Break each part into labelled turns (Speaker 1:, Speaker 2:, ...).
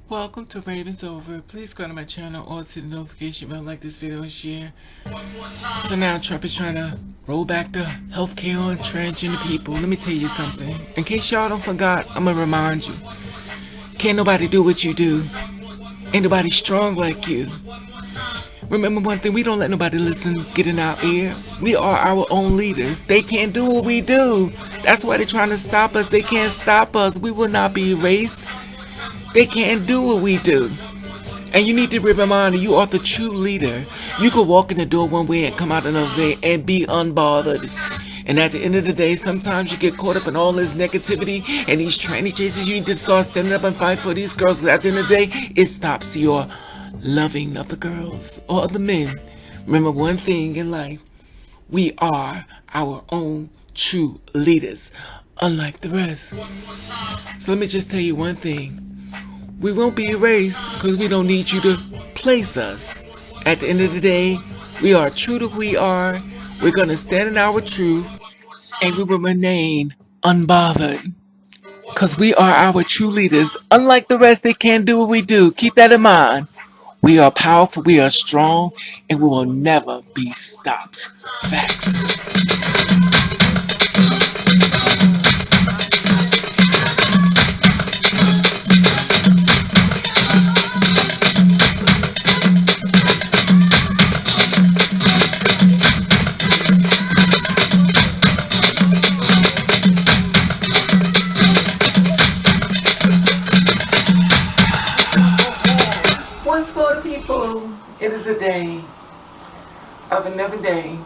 Speaker 1: Welcome to Ravens Over. Please go to my channel or to the notification bell, like this video and share. So now Trump is trying to roll back the healthcare on transgender people. Let me tell you something. In case y'all don't forgot, I'm going to remind you. Can't nobody do what you do. Ain't nobody strong like you. Remember one thing, we don't let nobody get in our ear. We are our own leaders. They can't do what we do. That's why they're trying to stop us. They can't stop us. We will not be erased. They can't do what we do. And you need to be reminded, you are the true leader. You could walk in the door one way and come out another way and be unbothered. And at the end of the day, sometimes you get caught up in all this negativity and these tranny chases. You need to start standing up and fight for these girls. Because at the end of the day, it stops your loving of the girls or the men. Remember one thing in life. We are our own true leaders, unlike the rest. So let me just tell you one thing. We won't be erased because we don't need you to place us. At the end of the day, we are true to who we are. We're going to stand in our truth and we will remain unbothered. Because we are our true leaders. Unlike the rest, they can't do what we do. Keep that in mind. We are powerful, we are strong, and we will never be stopped. Facts. Once Florida people, it is a day of another day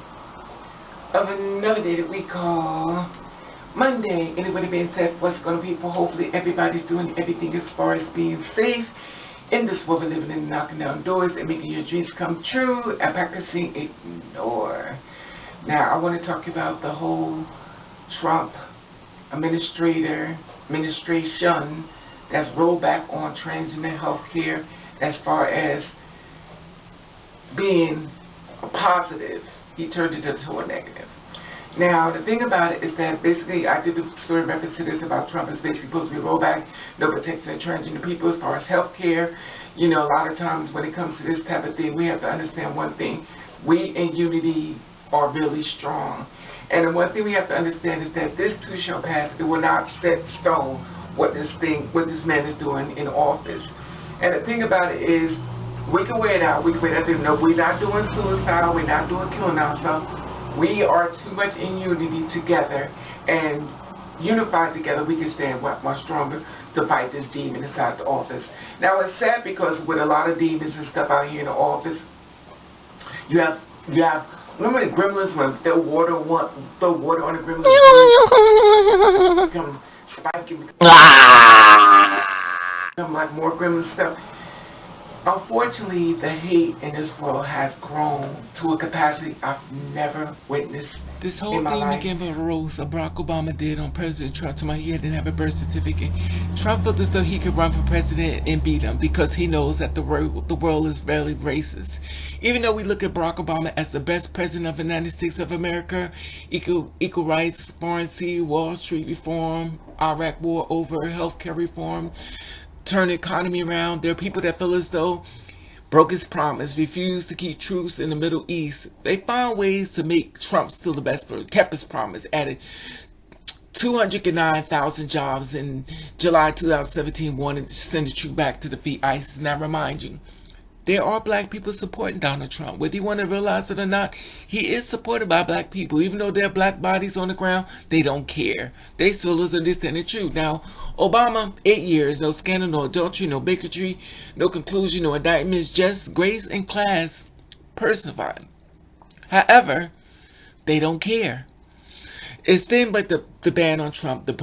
Speaker 1: that we call Monday. Anybody being said, what's going to people? Hopefully everybody's doing everything as far as being safe in this world we're living in, knocking down doors and making your dreams come true and practicing ignore. Now I want to talk about the whole Trump administration that's rolled back on transgender health care as far as being a positive. He turned it into a negative. Now, the thing about it is that basically, I did a story reference to this about Trump is basically supposed to be rollback, no protection of transgender people as far as health care. You know, a lot of times when it comes to this type of thing, we have to understand one thing. We in unity are really strong. And the one thing we have to understand is that this too shall pass. It will not set in stone what this man is doing in office. And the thing about it is, we can wear it out. We can wear it out. No, we're not doing suicide. We're not doing killing ourselves. We are too much in unity together, and unified together, we can stand much stronger to fight this demon inside the office. Now, it's sad because with a lot of demons and stuff out here in the office, you have. Remember the gremlins when they throw water on the gremlins? Become spiky. Become like more gremlin stuff. Unfortunately, the hate in this world has grown to a capacity I've never witnessed. This whole thing began by a roast Barack Obama did on President Trump to my he didn't have a birth certificate. Trump felt as though he could run for president and beat him because he knows that the world is very racist. Even though we look at Barack Obama as the best president of the United States of America, equal rights, foreign sea, Wall Street reform, Iraq war over, healthcare reform, turn the economy around. There are people that feel as though broke his promise, refused to keep troops in the Middle East. They found ways to make Trump still the best president. Kept his promise, added 209,000 jobs in July 2017, wanted to send the troop back to defeat ISIS. Now remind you, there are black people supporting Donald Trump. Whether you want to realize it or not, he is supported by black people. Even though there are black bodies on the ground, they don't care. They still understand the truth. Now, Obama, 8 years, no scandal, no adultery, no bigotry, no conclusion, no indictments, just grace and class personified. However, they don't care. It's things like the ban on Trump, the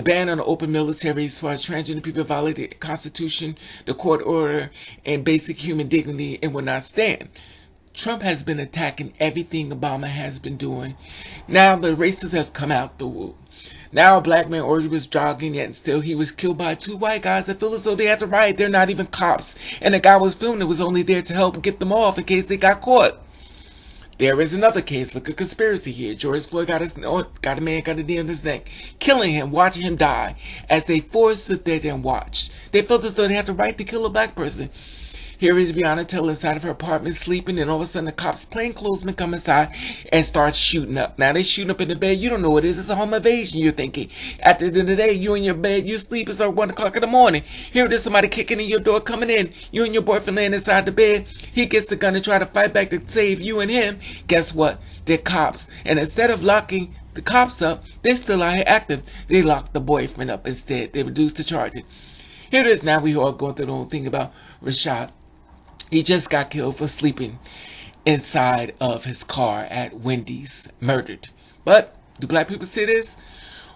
Speaker 1: ban on the open military as far as transgender people violated the Constitution, the court order, and basic human dignity and will not stand. Trump has been attacking everything Obama has been doing. Now the racist has come out the woo. Now a black man already was jogging, yet still he was killed by two white guys that feel as though they had to riot. They're not even cops. And the guy was filming it was only there to help get them off in case they got caught. There is another case. Look at conspiracy here. George Floyd got a man got a knee on his neck, killing him, watching him die. As they forced to sit there and watched, they felt as though they had the right to kill a black person. Here is Breonna Taylor inside of her apartment sleeping, and all of a sudden the cops, plainclothesmen, come inside and start shooting up. Now they shooting up in the bed. You don't know what it is. It's a home invasion, you're thinking. At the end of the day, you in your bed, you sleep. It's like 1 o'clock in the morning. Here it is, somebody kicking in your door, coming in. You and your boyfriend laying inside the bed. He gets the gun to try to fight back to save you and him. Guess what? They're cops. And instead of locking the cops up, they're still out here active. They locked the boyfriend up instead. They reduced the charges. Here it is now. We all going through the whole thing about Rashad. He just got killed for sleeping inside of his car at Wendy's, murdered. But do black people see this?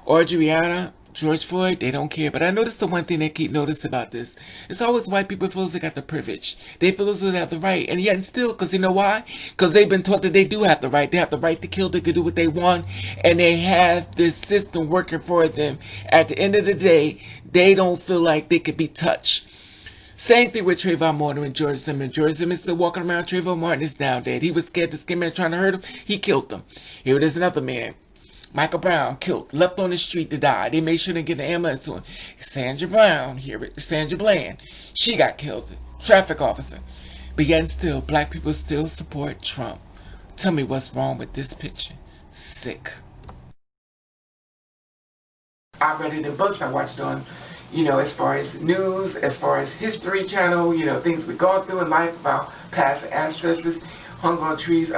Speaker 1: Or Breonna, George Floyd, they don't care. But I noticed the one thing they keep noticing about this. It's always white people feel as they got the privilege. They feel as though they have the right. And yet and still, because you know why? Because they've been taught that they do have the right. They have the right to kill. They can do what they want. And they have this system working for them. At the end of the day, they don't feel like they could be touched. Same thing with Trayvon Martin and George Zimmerman. George Zimmerman still walking around. Trayvon Martin is now dead. He was scared this skin man trying to hurt him. He killed him. Here it is, another man. Michael Brown killed, left on the street to die. They made sure to get an ambulance to him. Sandra Brown, Sandra Bland, she got killed. Traffic officer. But yet and still, black people still support Trump. Tell me what's wrong with this picture. Sick. I read it in books. I watched it on, as far as news, as far as History Channel, things we go through in life about past ancestors, hung on trees.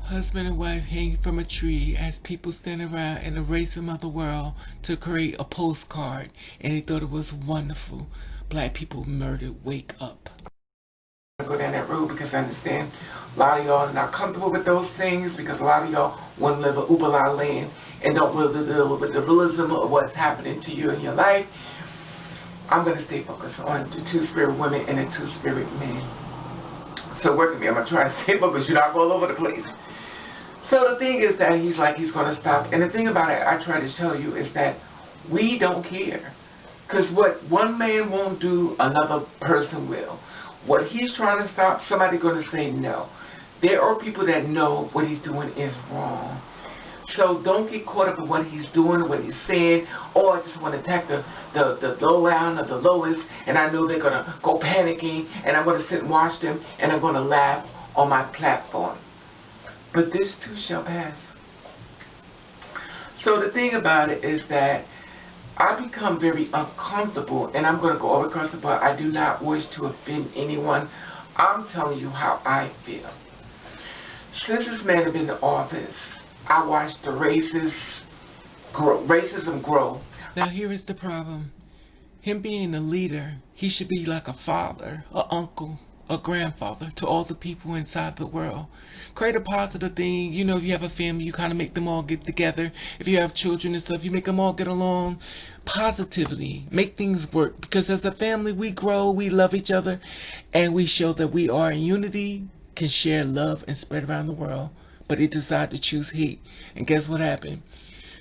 Speaker 1: Husband and wife hang from a tree as people stand around in a racism of the world to create a postcard, and they thought it was wonderful. Black people murdered, wake up. I go down that road because I understand a lot of y'all are not comfortable with those things because a lot of y'all want to live a uber la land and don't really deal with the realism of what's happening to you in your life. I'm going to stay focused on the two-spirit women and the two-spirit men. So work with me. I'm going to try to stay focused. You're not all over the place. So the thing is that he's going to stop. And the thing about it, I try to tell you, is that we don't care. Because what one man won't do, another person will. What he's trying to stop, somebody's going to say no. There are people that know what he's doing is wrong. So don't get caught up in what he's doing or what he's saying. Or I just want to attack the low down or the lowest. And I know they're going to go panicking. And I'm going to sit and watch them. And I'm going to laugh on my platform. But this too shall pass. So the thing about it is that I become very uncomfortable, and I'm going to go all across the board. I do not wish to offend anyone. I'm telling you how I feel. Since this man has been in office, I watched the racism grow. Now here is the problem. Him being a leader, he should be like a father, an uncle, a grandfather to all the people inside the world. Create a positive thing. If you have a family, you kind of make them all get together. If you have children and stuff, you make them all get along. Positively make things work, because as a family we grow, we love each other, and we show that we are in unity, can share love and spread around the world. But they decide to choose hate, and guess what happened?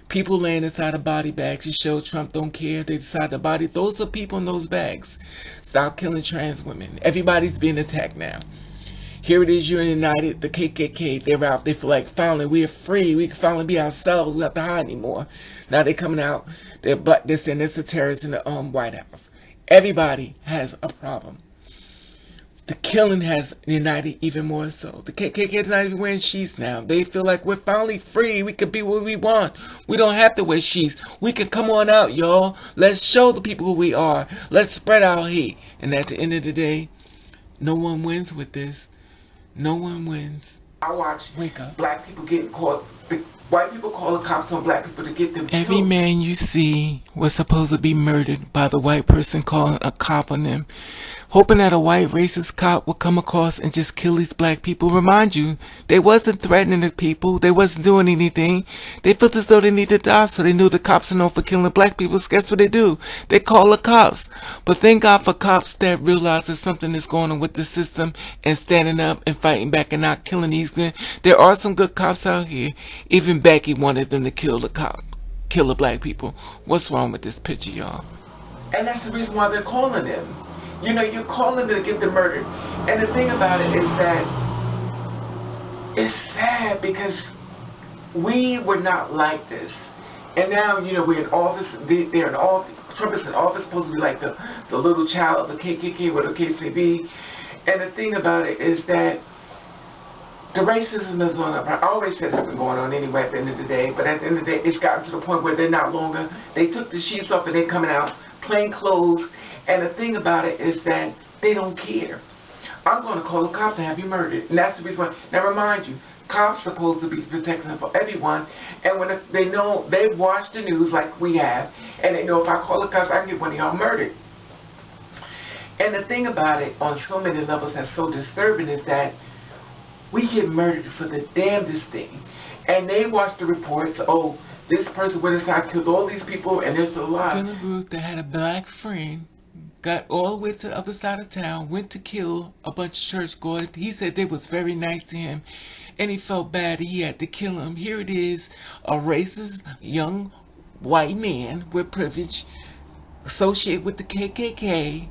Speaker 1: People laying inside of body bags. It showed Trump don't care. They decide the body. Those are people in those bags. Stop killing trans women. Everybody's being attacked now. Here it is, you're united. The KKK, they're out. They feel like finally we're free. We can finally be ourselves. We don't have to hide anymore. Now they're coming out. They're saying it's a terrorist in the White House. Everybody has a problem. The killing has united even more so. The KKK is not even wearing sheets now. They feel like we're finally free. We can be what we want. We don't have to wear sheets. We can come on out, y'all. Let's show the people who we are. Let's spread our hate. And at the end of the day, no one wins with this. No one wins. I watch Wake up. Black people getting caught. White people call the cops on black people to get them killed. Every man you see was supposed to be murdered by the white person calling a cop on them, hoping that a white racist cop would come across and just kill these black people. Remind you, they wasn't threatening the people. They wasn't doing anything. They felt as though they needed to die, so they knew the cops are known for killing black people. So guess what they do? They call the cops. But thank God for cops that realize that something is going on with the system and standing up and fighting back and not killing these good. There are some good cops out here. Even Becky wanted them to kill the black people. What's wrong with this picture, y'all? And that's the reason why they're calling them. You're calling them to get them murdered. And the thing about it is that it's sad.
Speaker 2: sad because we were not like this. And now, we're in office, they're in office, Trump is in office, supposed to be like the little child of the KKK, whatever the case may be. And the thing about it is that the racism is on. I always said it's been going on anyway at the end of the day, but at the end of the day, it's gotten to the point where they're not longer. They took the sheets off and they're coming out plain clothes. And the thing about it is that they don't care. I'm going to call the cops and have you murdered. And that's the reason why. Now, remind you, cops are supposed to be protecting for everyone. And when they know, they've watched the news like we have, and they know if I call the cops, I can get one of y'all murdered. And the thing about it, on so many levels that's so disturbing, is that we get murdered for the damnedest thing. And they watch the reports, oh, this person went inside, killed all these people, and they're still alive.
Speaker 1: Dylan Ruth that had a black friend got all the way to the other side of town, went to kill a bunch of churchgoers. He said they was very nice to him, and he felt bad he had to kill him. Here it is, a racist young white man with privilege, associated with the KKK,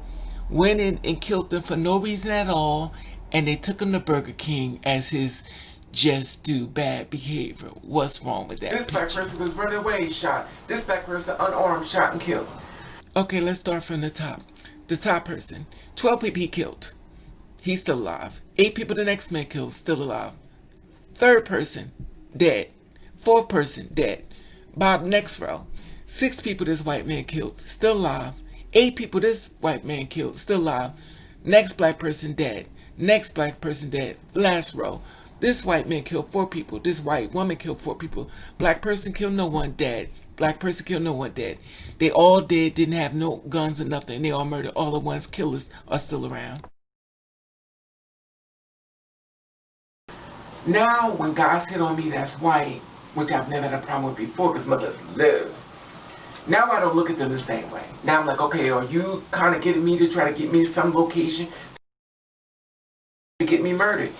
Speaker 1: went in and killed them for no reason at all, and they took him to Burger King as his just do bad behavior. What's wrong with that?
Speaker 2: This black person was running away, shot. This black person unarmed, shot and killed.
Speaker 1: Okay, let's start from the top. The top person, 12 people he killed. He's still alive. 8 people the next man killed, still alive. Third person, dead. Fourth person, dead. Bob, next row. 6 people this white man killed, still alive. 8 people this white man killed, still alive. Next black person, dead. Next black person, dead. Last row. This white man killed 4 people. This white woman killed 4 people. Black person killed no one, dead. Black person killed no one, dead. They all dead, didn't have no guns or nothing. They all murdered. All the ones killers are still around.
Speaker 2: Now, when guys hit on me that's white, which I've never had a problem with before because mothers live, now I don't look at them the same way. Now I'm like, okay, are you kind of getting me to try to get me some location to get me murdered?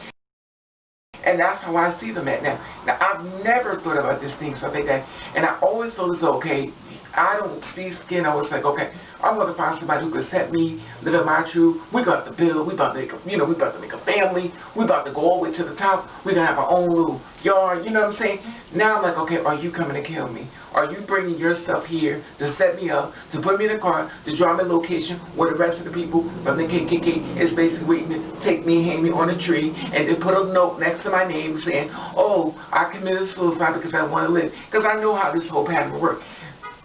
Speaker 2: And that's how I see them at now. Now, I've never thought about this thing, stuff like that. And I always feel as though, okay, I don't see skin. I was like, okay, I'm going to find somebody who can accept me, live in my truth. We got to build. We about to make we about to make a family. We about to go all the way to the top. We're going to have our own little yard. You know what I'm saying? Now I'm like, okay, are you coming to kill me? Are you bringing yourself here to set me up, to put me in a car, to draw me location where the rest of the people from the KKK is basically waiting to take me, hang me on a tree, and then put a note next to my name saying, oh, I committed suicide because I want to live. Because I know how this whole pattern works.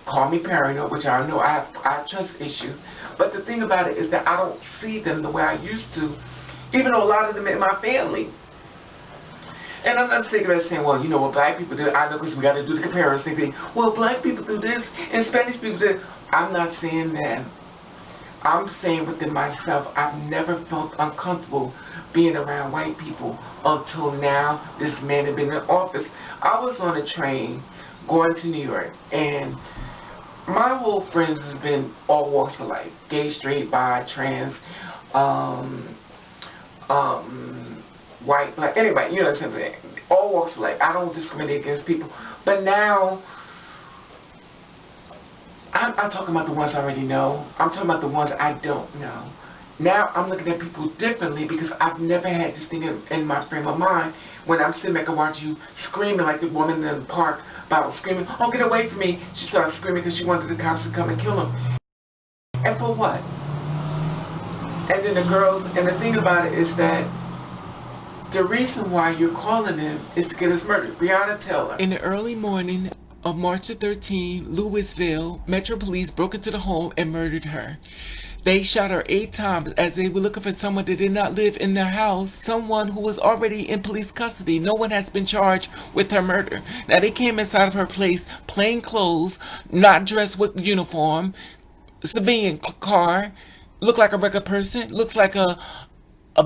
Speaker 2: Call me paranoid, which I know I have trust issues. But the thing about it is that I don't see them the way I used to, even though a lot of them in my family. And I'm not saying well, you know what black people do. I know because we got to do the comparison thing. Well, black people do this and Spanish people do. I'm not saying that. I'm saying within myself, I've never felt uncomfortable being around white people until now. This man had been in office. I was on a train going to New York, and my whole friends has been all walks of life: gay, straight, bi, trans, white, black, anybody, you know what I'm saying? All walks of life. I don't discriminate against people. But now, I'm talking about the ones I already know. I'm talking about the ones I don't know. Now I'm looking at people differently because I've never had this thing in my frame of mind. When I'm sitting back and watch you screaming like the woman in the park about screaming, oh, get away from me. She started screaming because she wanted the cops to come and kill him. And for what? And then the girls, and the thing about it is that the reason why you're calling him is to get us murdered. Breonna Taylor.
Speaker 1: In the early morning of March the 13th, Louisville Metro Police broke into the home and murdered her. They shot her 8 times as they were looking for someone that did not live in their house, someone who was already in police custody. No one has been charged with her murder. Now, they came inside of her place, plain clothes, not dressed with uniform, civilian car, looked like a regular person, looks like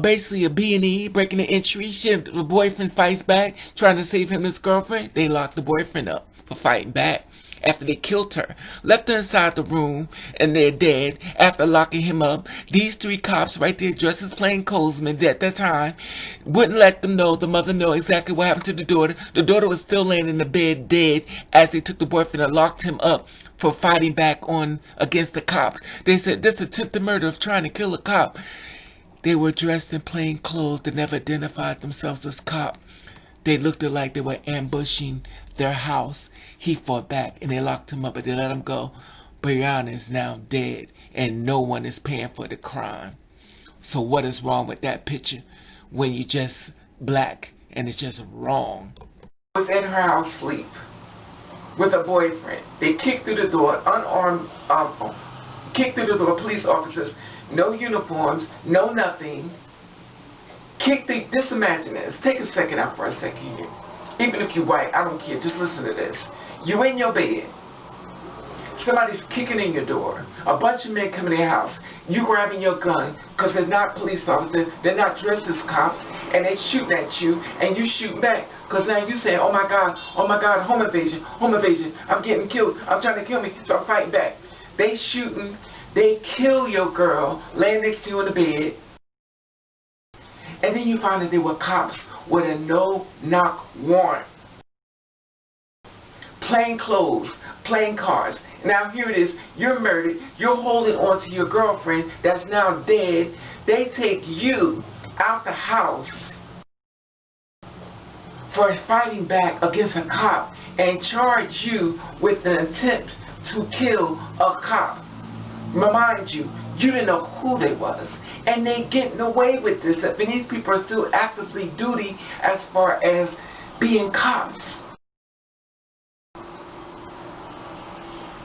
Speaker 1: basically a B&E, breaking the entry. The boyfriend fights back, trying to save him and his girlfriend. They locked the boyfriend up for fighting back. After they killed her, left her inside the room, and they're dead after locking him up. These 3 cops right there, dressed as plainclothesmen at that time, wouldn't let them know, the mother know exactly what happened to the daughter. The daughter was still laying in the bed dead as they took the boyfriend and locked him up for fighting back against the cops. They said this attempted murder of trying to kill a cop. They were dressed in plain clothes. They never identified themselves as cop. They looked like they were ambushing their house. He fought back and they locked him up, but they let him go. Brianna is now dead and no one is paying for the crime. So what is wrong with that picture when you just black and it's just wrong?
Speaker 2: Was in her house asleep with a boyfriend. They kicked through the door, unarmed, kicked through the door, police officers, no uniforms, no nothing. Just imagine this. Take a second out for a second here. Even if you're white, I don't care. Just listen to this. You in your bed. Somebody's kicking in your door. A bunch of men come in your house. You grabbing your gun because they're not police officers. They're not dressed as cops. And they shooting at you. And you shoot back. Because now you saying, oh my God, home invasion, I'm getting killed. I'm trying to kill me. So I'm fighting back. They shooting. They kill your girl laying next to you in the bed. And then you find that they were cops with a no-knock warrant. Plain clothes, plain cars. Now here it is, you're murdered, you're holding on to your girlfriend that's now dead. They take you out the house for fighting back against a cop and charge you with the attempt to kill a cop. Remind you, you didn't know who they was. And they getting away with this. I mean, these people are still actively duty as far as being cops.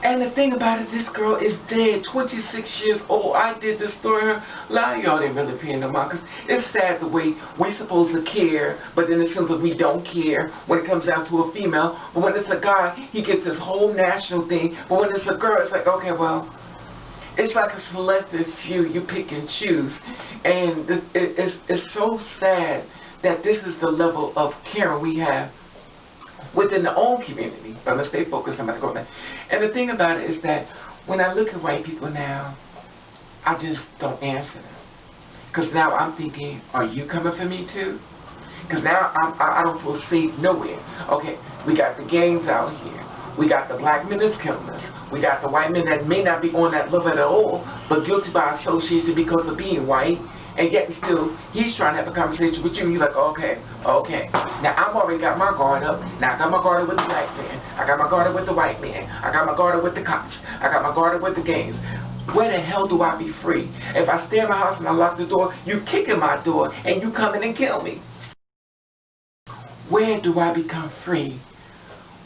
Speaker 2: And the thing about it, this girl is dead, 26 years old. I did this story. A lot of y'all didn't really pay no mind because it's sad the way we supposed to care, but then it seems like we don't care when it comes down to a female. But when it's a guy, he gets this whole national thing. But when it's a girl, it's like, okay, well, it's like a selective few, you pick and choose. And it's so sad that this is the level of care we have within the own community. But let's stay focused. I'm about to go there. And the thing about it is that when I look at white people now, I just don't answer them. Because now I'm thinking, are you coming for me too? Because now I don't feel safe nowhere. Okay, we got the gangs out here. We got the black men that's killing us. We got the white men that may not be on that level at all, but guilty by association because of being white. And yet still, he's trying to have a conversation with you. You're like, okay. Now, I've already got my guard up. Now, I got my guard up with the black man. I got my guard up with the white man. I got my guard up with the cops. I got my guard up with the gangs. Where the hell do I be free? If I stay in my house and I lock the door, you kick in my door and you come in and kill me. Where do I become free?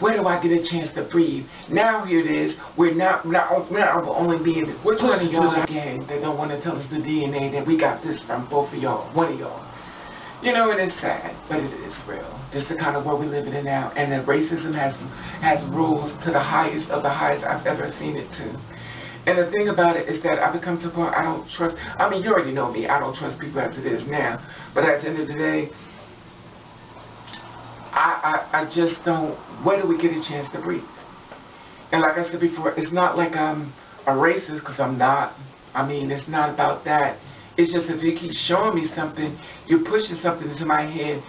Speaker 2: Where do I get a chance to breathe? Now here it is. We're not only being we're talking to y'all gang that don't want to tell us the DNA that we got this from both of y'all, one of y'all. You know, and it's sad, but it is real. Just the kind of world we live in now, and that racism has rules to the highest of the highest I've ever seen it to. And the thing about it is that I become to the point I don't trust. I mean, you already know me. I don't trust people as it is now. But at the end of the day, I just don't. Where do we get a chance to breathe? And like I said before, it's not like I'm a racist, because I'm not. I mean, it's not about that. It's just if you keep showing me something, you're pushing something into my head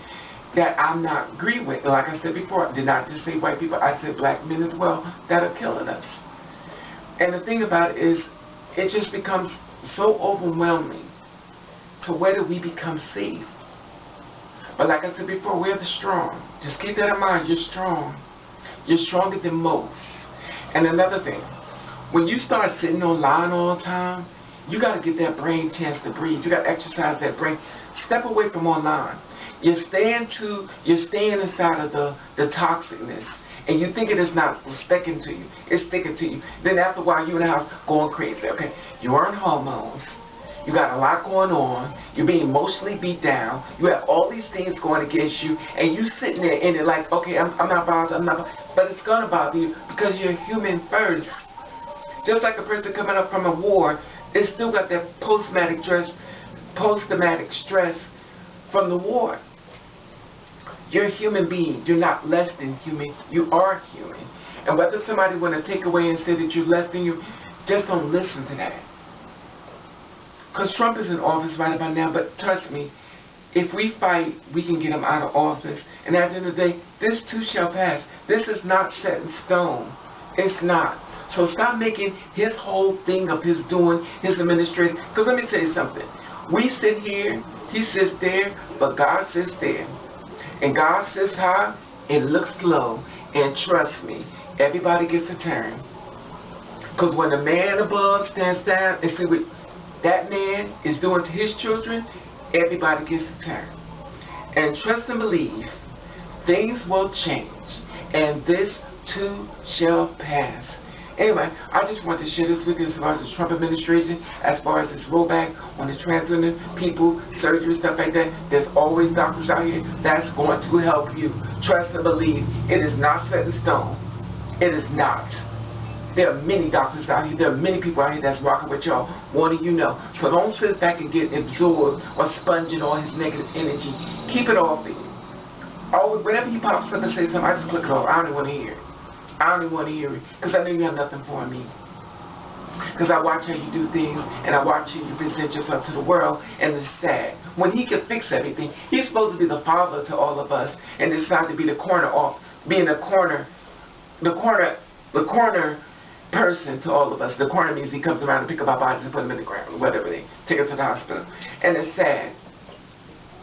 Speaker 2: that I'm not agree with. Like I said before, I did not just say white people. I said black men as well that are killing us. And the thing about it is, it just becomes so overwhelming. So where do we become safe? But like I said before, we're the strong. Just keep that in mind. You're strong. You're stronger than most. And another thing, when you start sitting online all the time, you got to get that brain chance to breathe. You got to exercise that brain. Step away from online. You're staying inside of the toxicness. And you think it is not sticking to you. It's sticking to you. Then after a while, you're in the house going crazy. Okay, you are on hormones. You got a lot going on. You're being emotionally beat down. You have all these things going against you. And you sitting there and you're like, okay, I'm not bothered. But it's going to bother you because you're human first. Just like a person coming up from a war, they still got that post-traumatic stress from the war. You're a human being. You're not less than human. You are human. And whether somebody want to take away and say that you're less than you, just don't listen to that. Because Trump is in office right about now, but trust me, if we fight, we can get him out of office. And at the end of the day, this too shall pass. This is not set in stone. It's not. So stop making his whole thing of his doing, his administration. Because let me tell you something. We sit here, he sits there, but God sits there. And God sits high and looks low. And trust me, everybody gets a turn. Because when the man above stands down and see what that man is doing to his children, everybody gets a turn. And trust and believe, things will change. And this too shall pass. Anyway, I just want to share this with you as far as the Trump administration, as far as this rollback on the transgender people, surgery, stuff like that. There's always doctors out here that's going to help you. Trust and believe. It is not set in stone. It is not. There are many doctors out here. There are many people out here that's rocking with y'all, wanting you know. So don't sit back and get absorbed or sponging all his negative energy. Keep it off of you. Always, whenever he pops up and says something, I just click it off. I don't even want to hear it. I don't even want to hear it. Because I know you have nothing for me. Because I watch how you do things, and I watch how you present yourself to the world, and it's sad. When he can fix everything, he's supposed to be the father to all of us, and decide to be the corner off, being the corner person to all of us. The corner means he comes around and pick up our bodies and put them in the ground, or whatever, they take us to the hospital. And it's sad.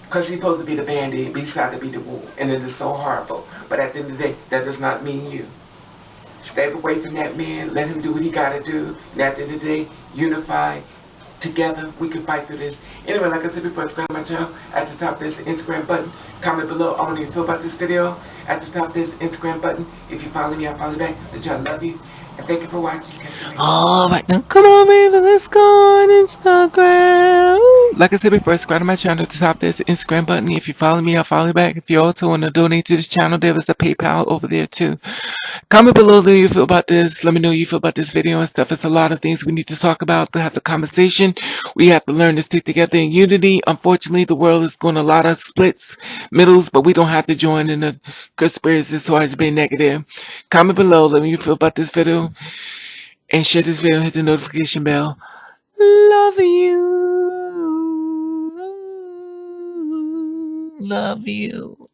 Speaker 2: Because he's supposed to be the band-aid, beside to be the wound. And it is so horrible. But at the end of the day, that does not mean you. Stay away from that man. Let him do what he got to do. And at the end of the day, unify. Together, we can fight through this. Anyway, like I said before, subscribe to my channel. At the top, there's the Instagram button. Comment below. I want you to feel about this video. At the top, there's the Instagram button. If you follow me, I follow you back. I love you. And thank you for watching.
Speaker 1: Alright, now come on, baby, let's go on Instagram. Like I said before, subscribe to my channel. At the top, there's the Instagram button. If you follow me, I'll follow you back. If you also want to donate to this channel, there is a PayPal over there too. Comment below how you feel about this. Let me know how you feel about this video and stuff. It's a lot of things we need to talk about to have the conversation. We have to learn to stick together in unity. Unfortunately, the world is going a lot of splits, middles, but we don't have to join in the conspiracy so as to be negative. Comment below. Let me know how you feel about this video. And share this video and hit the notification bell. Love you. Love you.